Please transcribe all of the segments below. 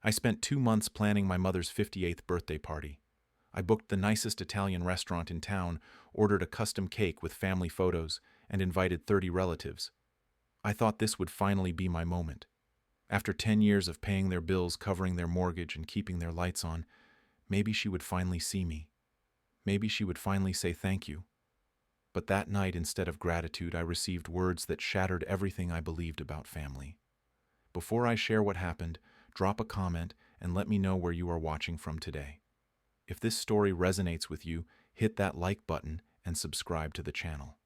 I spent 2 months planning my mother's 58th birthday party. I booked the nicest Italian restaurant in town, ordered a custom cake with family photos, and invited 30 relatives. I thought this would finally be my moment. After 10 years of paying their bills, covering their mortgage, and keeping their lights on, maybe she would finally see me. Maybe she would finally say thank you. But that night, instead of gratitude, I received words that shattered everything I believed about family. Before I share what happened, drop a comment and let me know where you are watching from today. If this story resonates with you, hit that like button and subscribe to the channel.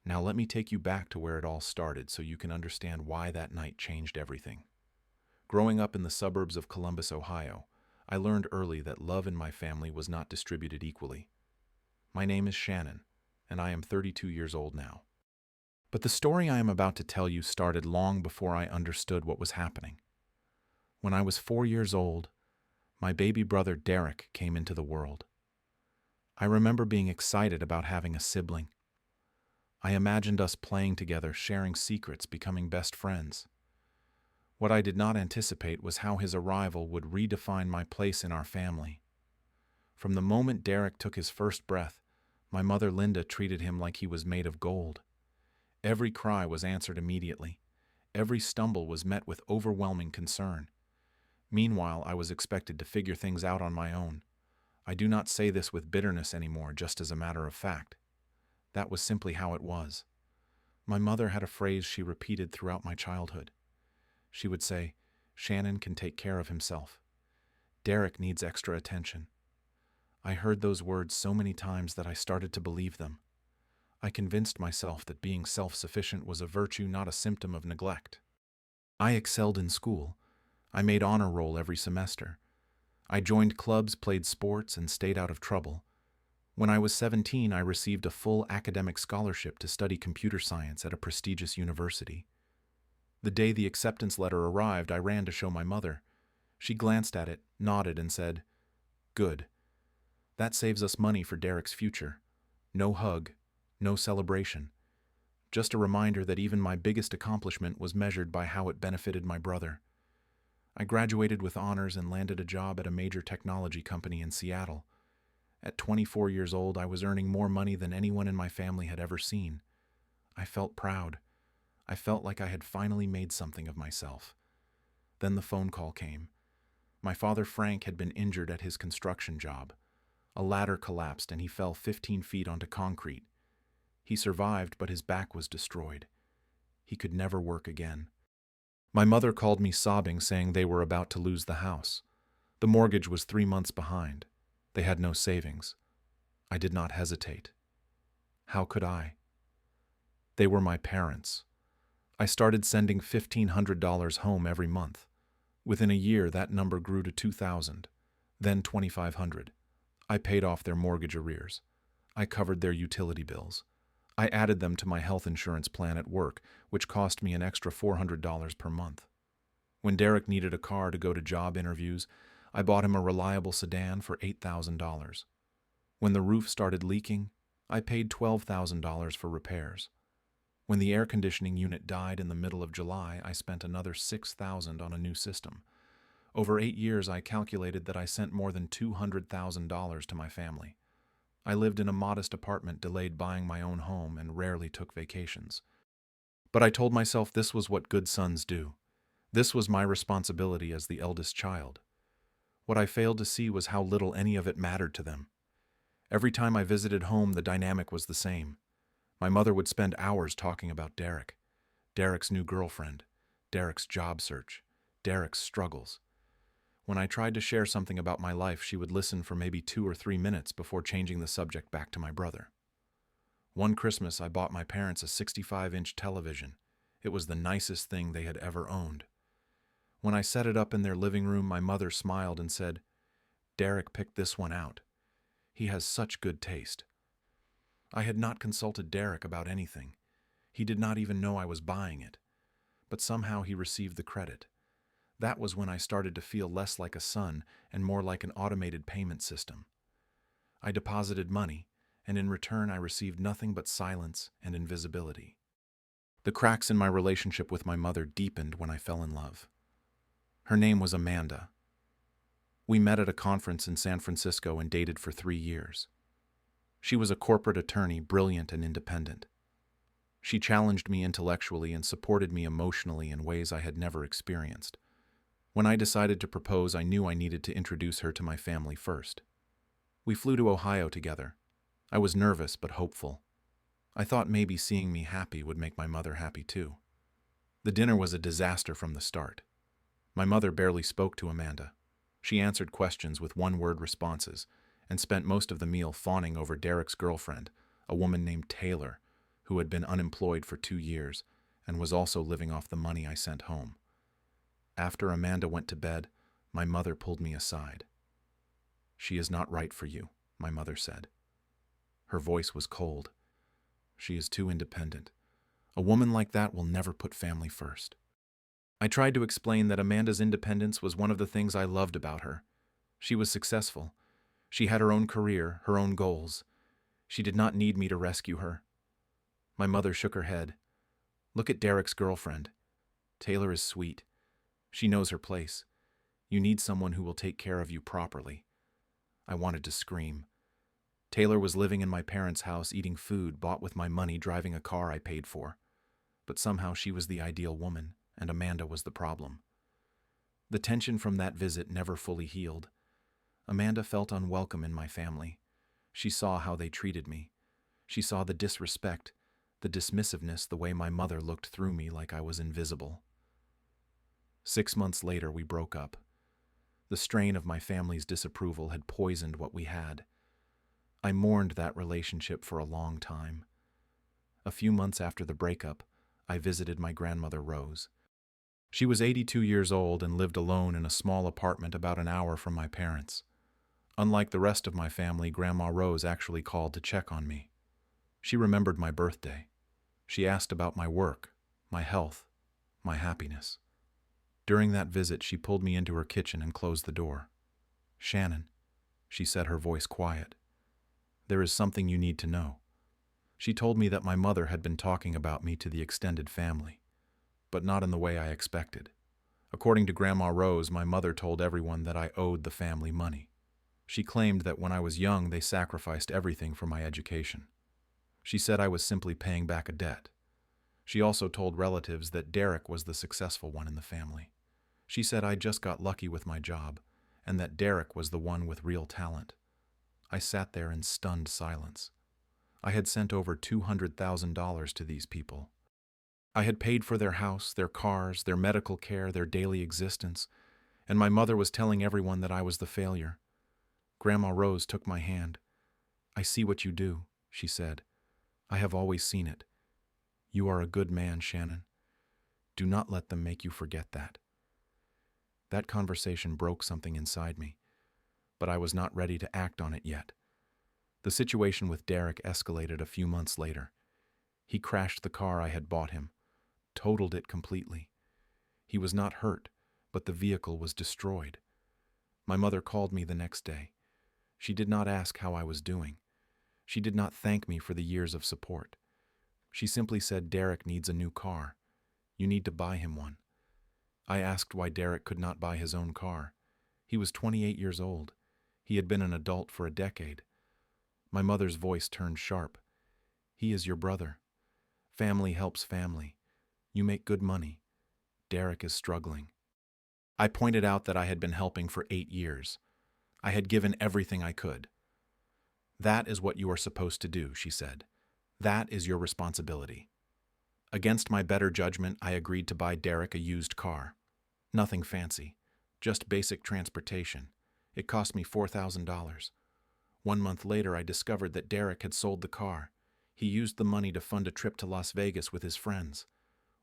Now let me take you back to where it all started so you can understand why that night changed everything. Growing up in the suburbs of Columbus, Ohio, I learned early that love in my family was not distributed equally. My name is Shannon, and I am 32 years old now. But the story I am about to tell you started long before I understood what was happening. When I was 4 years old, my baby brother Derek came into the world. I remember being excited about having a sibling. I imagined us playing together, sharing secrets, becoming best friends. What I did not anticipate was how his arrival would redefine my place in our family. From the moment Derek took his first breath, my mother Linda treated him like he was made of gold. Every cry was answered immediately. Every stumble was met with overwhelming concern. Meanwhile, I was expected to figure things out on my own. I do not say this with bitterness anymore, just as a matter of fact. That was simply how it was. My mother had a phrase she repeated throughout my childhood. She would say, "Shannon can take care of himself. Derek needs extra attention." I heard those words so many times that I started to believe them. I convinced myself that being self-sufficient was a virtue, not a symptom of neglect. I excelled in school. I made honor roll every semester. I joined clubs, played sports, and stayed out of trouble. When I was 17, I received a full academic scholarship to study computer science at a prestigious university. The day the acceptance letter arrived, I ran to show my mother. She glanced at it, nodded, and said, "Good. That saves us money for Derek's future. No hug, no celebration. Just a reminder that even my biggest accomplishment was measured by how it benefited my brother." I graduated with honors and landed a job at a major technology company in Seattle. At 24 years old, I was earning more money than anyone in my family had ever seen. I felt proud. I felt like I had finally made something of myself. Then the phone call came. My father Frank had been injured at his construction job. A ladder collapsed and he fell 15 feet onto concrete. He survived, but his back was destroyed. He could never work again. My mother called me sobbing, saying they were about to lose the house. The mortgage was 3 months behind. They had no savings. I did not hesitate. How could I? They were my parents. I started sending $1,500 home every month. Within a year, that number grew to $2,000, then $2,500. I paid off their mortgage arrears. I covered their utility bills. I added them to my health insurance plan at work, which cost me an extra $400 per month. When Derek needed a car to go to job interviews, I bought him a reliable sedan for $8,000. When the roof started leaking, I paid $12,000 for repairs. When the air conditioning unit died in the middle of July, I spent another $6,000 on a new system. Over 8 years, I calculated that I sent more than $200,000 to my family. I lived in a modest apartment, delayed buying my own home, and rarely took vacations. But I told myself this was what good sons do. This was my responsibility as the eldest child. What I failed to see was how little any of it mattered to them. Every time I visited home, the dynamic was the same. My mother would spend hours talking about Derek, Derek's new girlfriend, Derek's job search, Derek's struggles. When I tried to share something about my life, she would listen for maybe 2 or 3 minutes before changing the subject back to my brother. One Christmas, I bought my parents a 65-inch television. It was the nicest thing they had ever owned. When I set it up in their living room, my mother smiled and said, "Derek picked this one out. He has such good taste." I had not consulted Derek about anything. He did not even know I was buying it. But somehow he received the credit. That was when I started to feel less like a son and more like an automated payment system. I deposited money, and in return I received nothing but silence and invisibility. The cracks in my relationship with my mother deepened when I fell in love. Her name was Amanda. We met at a conference in San Francisco and dated for 3 years. She was a corporate attorney, brilliant and independent. She challenged me intellectually and supported me emotionally in ways I had never experienced. When I decided to propose, I knew I needed to introduce her to my family first. We flew to Ohio together. I was nervous but hopeful. I thought maybe seeing me happy would make my mother happy too. The dinner was a disaster from the start. My mother barely spoke to Amanda. She answered questions with one-word responses and spent most of the meal fawning over Derek's girlfriend, a woman named Taylor, who had been unemployed for 2 years and was also living off the money I sent home. After Amanda went to bed, my mother pulled me aside. "She is not right for you," my mother said. Her voice was cold. "She is too independent. A woman like that will never put family first." I tried to explain that Amanda's independence was one of the things I loved about her. She was successful. She had her own career, her own goals. She did not need me to rescue her. My mother shook her head. "Look at Derek's girlfriend. Taylor is sweet. She knows her place. You need someone who will take care of you properly." I wanted to scream. Taylor was living in my parents' house, eating food bought with my money, driving a car I paid for. But somehow she was the ideal woman, and Amanda was the problem. The tension from that visit never fully healed. Amanda felt unwelcome in my family. She saw how they treated me. She saw the disrespect, the dismissiveness, the way my mother looked through me like I was invisible. 6 months later, we broke up. The strain of my family's disapproval had poisoned what we had. I mourned that relationship for a long time. A few months after the breakup, I visited my grandmother, Rose. She was 82 years old and lived alone in a small apartment about an hour from my parents. Unlike the rest of my family, Grandma Rose actually called to check on me. She remembered my birthday. She asked about my work, my health, my happiness. During that visit, she pulled me into her kitchen and closed the door. "Shannon," she said, her voice quiet, "there is something you need to know." She told me that my mother had been talking about me to the extended family, but not in the way I expected. According to Grandma Rose, my mother told everyone that I owed the family money. She claimed that when I was young, they sacrificed everything for my education. She said I was simply paying back a debt. She also told relatives that Derek was the successful one in the family. She said I just got lucky with my job, and that Derek was the one with real talent. I sat there in stunned silence. I had sent over $200,000 to these people. I had paid for their house, their cars, their medical care, their daily existence, and my mother was telling everyone that I was the failure. Grandma Rose took my hand. "I see what you do," she said. "I have always seen it. You are a good man, Shannon. Do not let them make you forget that." That conversation broke something inside me, but I was not ready to act on it yet. The situation with Derek escalated a few months later. He crashed the car I had bought him, totaled it completely. He was not hurt, but the vehicle was destroyed. My mother called me the next day. She did not ask how I was doing. She did not thank me for the years of support. She simply said, "Derek needs a new car. You need to buy him one." I asked why Derek could not buy his own car. He was 28 years old. He had been an adult for a decade. My mother's voice turned sharp. "He is your brother. Family helps family. You make good money. Derek is struggling." I pointed out that I had been helping for 8 years. I had given everything I could. "That is what you are supposed to do," she said. "That is your responsibility." Against my better judgment, I agreed to buy Derek a used car. Nothing fancy, just basic transportation. It cost me $4,000. 1 month later, I discovered that Derek had sold the car. He used the money to fund a trip to Las Vegas with his friends.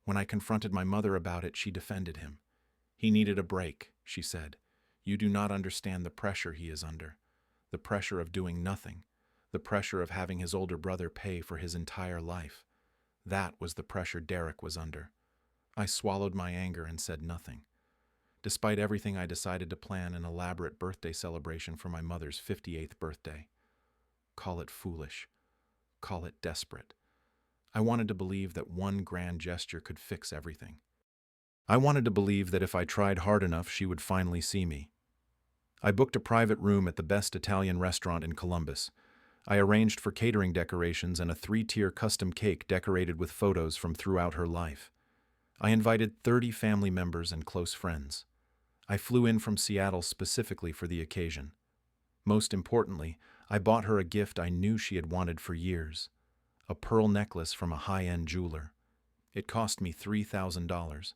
When I confronted my mother about it, she defended him. "He needed a break," she said. "You do not understand the pressure he is under. The pressure of doing nothing. The pressure of having his older brother pay for his entire life. That was the pressure Derek was under." I swallowed my anger and said nothing. Despite everything, I decided to plan an elaborate birthday celebration for my mother's 58th birthday. Call it foolish. Call it desperate. I wanted to believe that one grand gesture could fix everything. I wanted to believe that if I tried hard enough, she would finally see me. I booked a private room at the best Italian restaurant in Columbus. I arranged for catering decorations and a 3-tier custom cake decorated with photos from throughout her life. I invited 30 family members and close friends. I flew in from Seattle specifically for the occasion. Most importantly, I bought her a gift I knew she had wanted for years: a pearl necklace from a high-end jeweler. It cost me $3,000.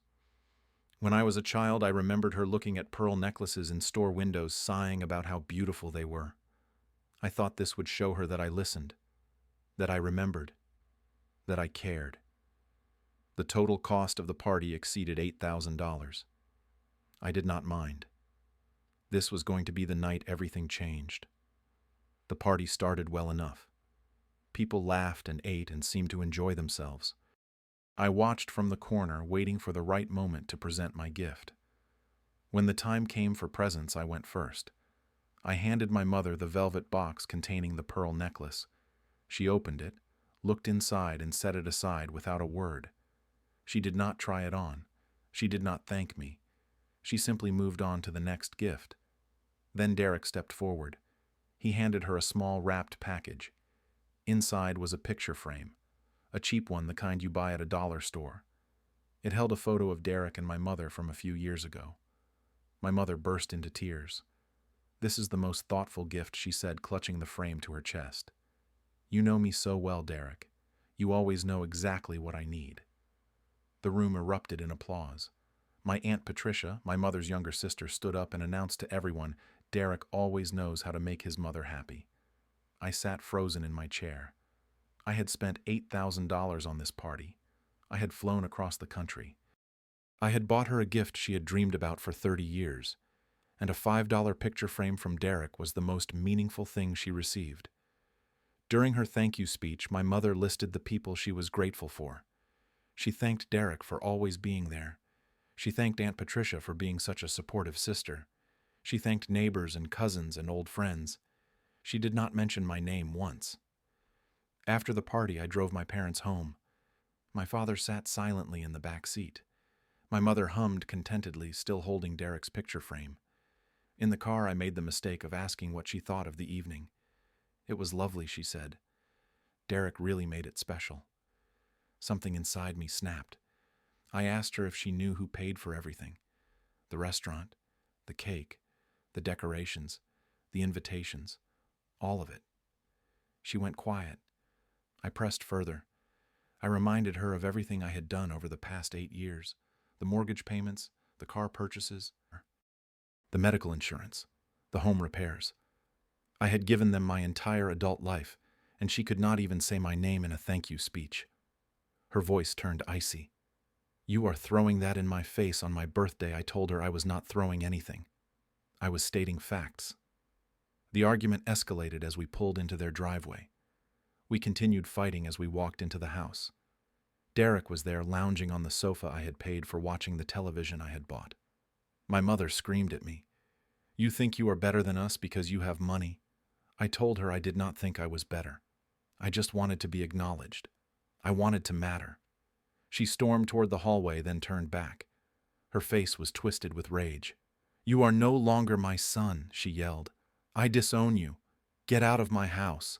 When I was a child, I remembered her looking at pearl necklaces in store windows, sighing about how beautiful they were. I thought this would show her that I listened, that I remembered, that I cared. The total cost of the party exceeded $8,000. I did not mind. This was going to be the night everything changed. The party started well enough. People laughed and ate and seemed to enjoy themselves. I watched from the corner, waiting for the right moment to present my gift. When the time came for presents, I went first. I handed my mother the velvet box containing the pearl necklace. She opened it, looked inside, and set it aside without a word. She did not try it on. She did not thank me. She simply moved on to the next gift. Then Derek stepped forward. He handed her a small wrapped package. Inside was a picture frame, a cheap one, the kind you buy at a dollar store. It held a photo of Derek and my mother from a few years ago. My mother burst into tears. "This is the most thoughtful gift," she said, clutching the frame to her chest. "You know me so well, Derek. You always know exactly what I need." The room erupted in applause. My Aunt Patricia, my mother's younger sister, stood up and announced to everyone, "Derek always knows how to make his mother happy." I sat frozen in my chair. I had spent $8,000 on this party. I had flown across the country. I had bought her a gift she had dreamed about for 30 years, and a $5 picture frame from Derek was the most meaningful thing she received. During her thank you speech, my mother listed the people she was grateful for. She thanked Derek for always being there. She thanked Aunt Patricia for being such a supportive sister. She thanked neighbors and cousins and old friends. She did not mention my name once. After the party, I drove my parents home. My father sat silently in the back seat. My mother hummed contentedly, still holding Derek's picture frame. In the car, I made the mistake of asking what she thought of the evening. "It was lovely," she said. "Derek really made it special." Something inside me snapped. I asked her if she knew who paid for everything: the restaurant, the cake, the decorations, the invitations, all of it. She went quiet. I pressed further. I reminded her of everything I had done over the past 8 years: the mortgage payments, the car purchases, the medical insurance, the home repairs. I had given them my entire adult life, and she could not even say my name in a thank you speech. Her voice turned icy. "You are throwing that in my face on my birthday." I told her I was not throwing anything. I was stating facts. The argument escalated as we pulled into their driveway. We continued fighting as we walked into the house. Derek was there, lounging on the sofa I had paid for, watching the television I had bought. My mother screamed at me, "You think you are better than us because you have money?" I told her I did not think I was better. I just wanted to be acknowledged. I wanted to matter. She stormed toward the hallway, then turned back. Her face was twisted with rage. "You are no longer my son," she yelled. "I disown you. Get out of my house."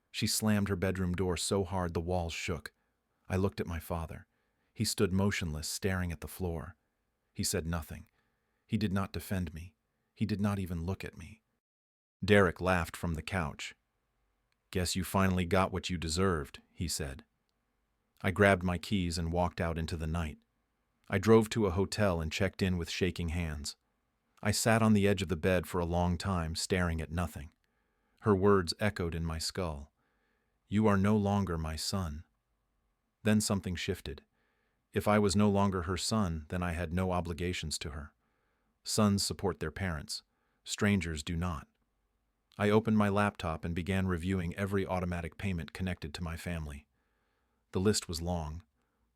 She slammed her bedroom door so hard the walls shook. I looked at my father. He stood motionless, staring at the floor. He said nothing. He did not defend me. He did not even look at me. Derek laughed from the couch. "Guess you finally got what you deserved," he said. I grabbed my keys and walked out into the night. I drove to a hotel and checked in with shaking hands. I sat on the edge of the bed for a long time, staring at nothing. Her words echoed in my skull. "You are no longer my son." Then something shifted. If I was no longer her son, then I had no obligations to her. Sons support their parents. Strangers do not. I opened my laptop and began reviewing every automatic payment connected to my family. The list was long: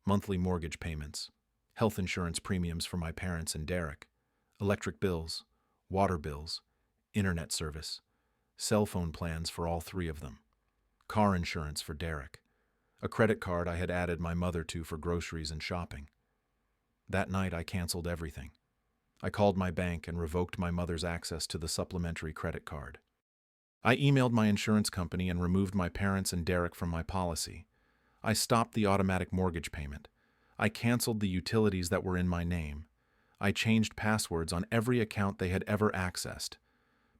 monthly mortgage payments, health insurance premiums for my parents and Derek, electric bills, water bills, internet service, cell phone plans for all 3 of them, car insurance for Derek, a credit card I had added my mother to for groceries and shopping. That night I canceled everything. I called my bank and revoked my mother's access to the supplementary credit card. I emailed my insurance company and removed my parents and Derek from my policy. I stopped the automatic mortgage payment. I canceled the utilities that were in my name. I changed passwords on every account they had ever accessed.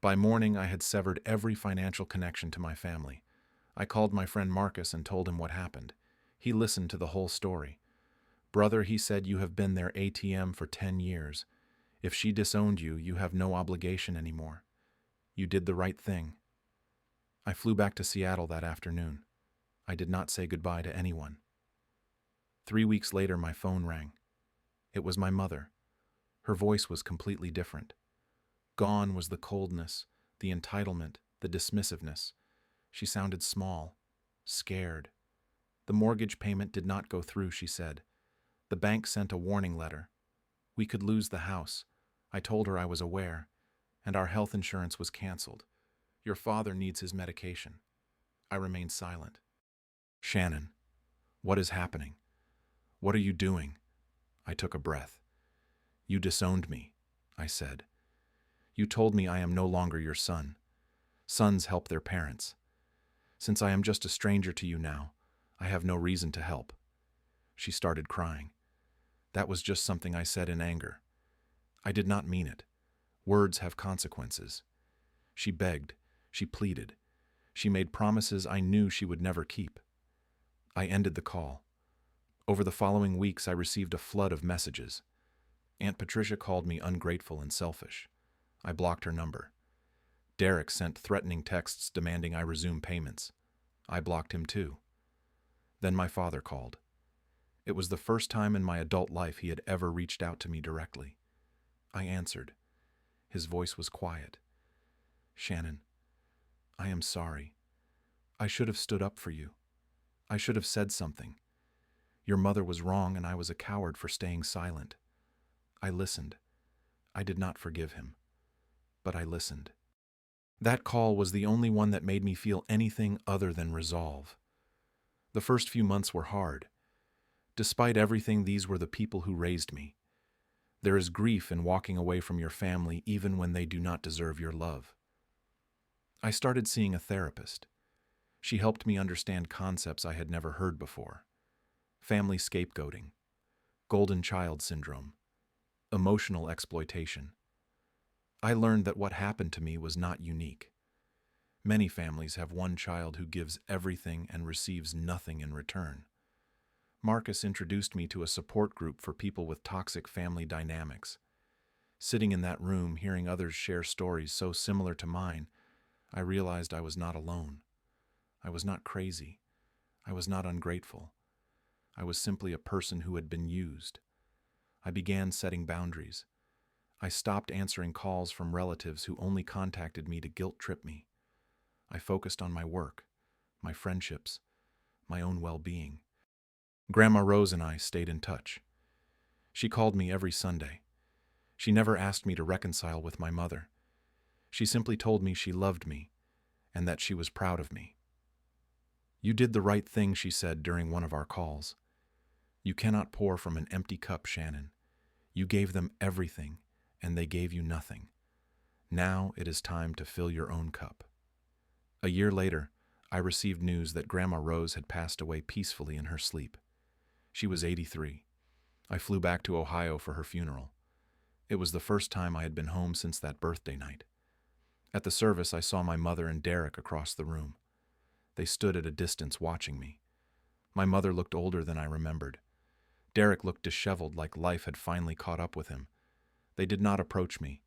By morning, I had severed every financial connection to my family. I called my friend Marcus and told him what happened. He listened to the whole story. "Brother," he said, "you have been their ATM for 10 years. If she disowned you, you have no obligation anymore. You did the right thing." I flew back to Seattle that afternoon. I did not say goodbye to anyone. 3 weeks later, my phone rang. It was my mother. Her voice was completely different. Gone was the coldness, the entitlement, the dismissiveness. She sounded small, scared. "The mortgage payment did not go through," she said. "The bank sent a warning letter. We could lose the house. I told her I was aware, and our health insurance was canceled. Your father needs his medication." I remained silent. "Shannon, what is happening? What are you doing?" I took a breath. "You disowned me," I said. "You told me I am no longer your son. Sons help their parents. Since I am just a stranger to you now, I have no reason to help." She started crying. "That was just something I said in anger. I did not mean it. Words have consequences." She begged. She pleaded. She made promises I knew she would never keep. I ended the call. Over the following weeks, I received a flood of messages. Aunt Patricia called me ungrateful and selfish. I blocked her number. Derek sent threatening texts demanding I resume payments. I blocked him too. Then my father called. It was the first time in my adult life he had ever reached out to me directly. I answered. His voice was quiet. "Shannon, I am sorry. I should have stood up for you. I should have said something. Your mother was wrong and I was a coward for staying silent." I listened. I did not forgive him, but I listened. That call was the only one that made me feel anything other than resolve. The first few months were hard. Despite everything, these were the people who raised me. There is grief in walking away from your family even when they do not deserve your love. I started seeing a therapist. She helped me understand concepts I had never heard before. Family scapegoating, golden child syndrome, emotional exploitation. I learned that what happened to me was not unique. Many families have one child who gives everything and receives nothing in return. Marcus introduced me to a support group for people with toxic family dynamics. Sitting in that room, hearing others share stories so similar to mine, I realized I was not alone. I was not crazy. I was not ungrateful. I was simply a person who had been used. I began setting boundaries. I stopped answering calls from relatives who only contacted me to guilt-trip me. I focused on my work, my friendships, my own well-being. Grandma Rose and I stayed in touch. She called me every Sunday. She never asked me to reconcile with my mother. She simply told me she loved me and that she was proud of me. "You did the right thing," she said during one of our calls. "You cannot pour from an empty cup, Shannon. You gave them everything, and they gave you nothing. Now it is time to fill your own cup." A year later, I received news that Grandma Rose had passed away peacefully in her sleep. She was 83. I flew back to Ohio for her funeral. It was the first time I had been home since that birthday night. At the service, I saw my mother and Derek across the room. They stood at a distance watching me. My mother looked older than I remembered. Derek looked disheveled, like life had finally caught up with him. They did not approach me.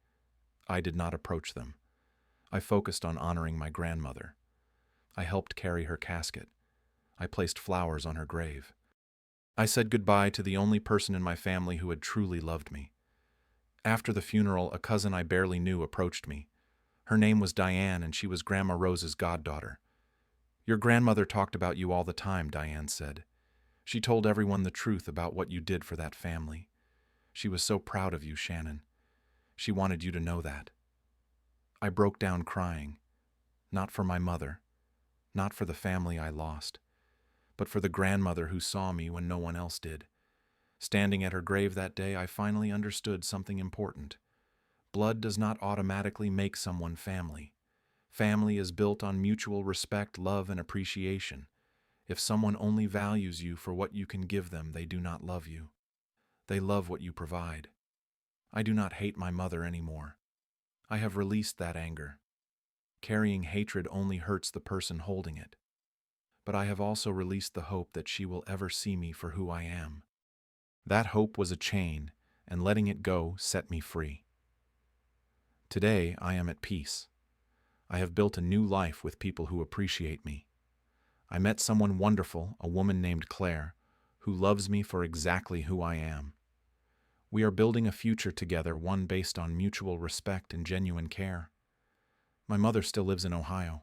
I did not approach them. I focused on honoring my grandmother. I helped carry her casket. I placed flowers on her grave. I said goodbye to the only person in my family who had truly loved me. After the funeral, a cousin I barely knew approached me. Her name was Diane, and she was Grandma Rose's goddaughter. "Your grandmother talked about you all the time," Diane said. "She told everyone the truth about what you did for that family. She was so proud of you, Shannon. She wanted you to know that." I broke down crying, not for my mother, not for the family I lost, but for the grandmother who saw me when no one else did. Standing at her grave that day, I finally understood something important. Blood does not automatically make someone family. Family is built on mutual respect, love, and appreciation. If someone only values you for what you can give them, they do not love you. They love what you provide. I do not hate my mother anymore. I have released that anger. Carrying hatred only hurts the person holding it. But I have also released the hope that she will ever see me for who I am. That hope was a chain, and letting it go set me free. Today, I am at peace. I have built a new life with people who appreciate me. I met someone wonderful, a woman named Claire, who loves me for exactly who I am. We are building a future together, one based on mutual respect and genuine care. My mother still lives in Ohio.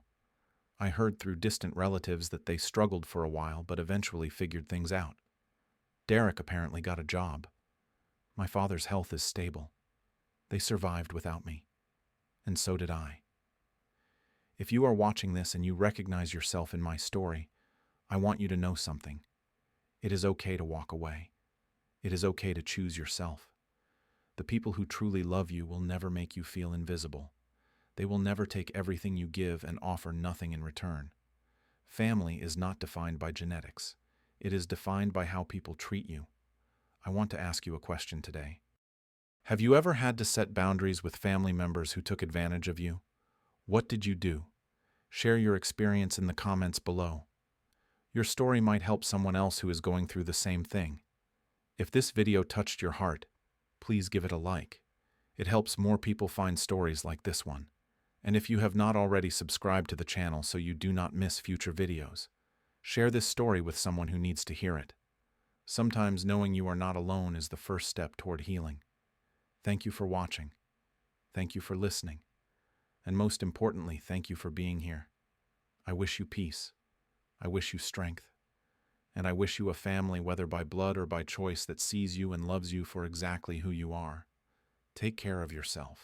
I heard through distant relatives that they struggled for a while but eventually figured things out. Derek apparently got a job. My father's health is stable. They survived without me. And so did I. If you are watching this and you recognize yourself in my story, I want you to know something. It is okay to walk away. It is okay to choose yourself. The people who truly love you will never make you feel invisible. They will never take everything you give and offer nothing in return. Family is not defined by genetics. It is defined by how people treat you. I want to ask you a question today. Have you ever had to set boundaries with family members who took advantage of you? What did you do? Share your experience in the comments below. Your story might help someone else who is going through the same thing. If this video touched your heart, please give it a like. It helps more people find stories like this one. And if you have not already subscribed to the channel so you do not miss future videos, share this story with someone who needs to hear it. Sometimes knowing you are not alone is the first step toward healing. Thank you for watching. Thank you for listening. And most importantly, thank you for being here. I wish you peace. I wish you strength. And I wish you a family, whether by blood or by choice, that sees you and loves you for exactly who you are. Take care of yourself.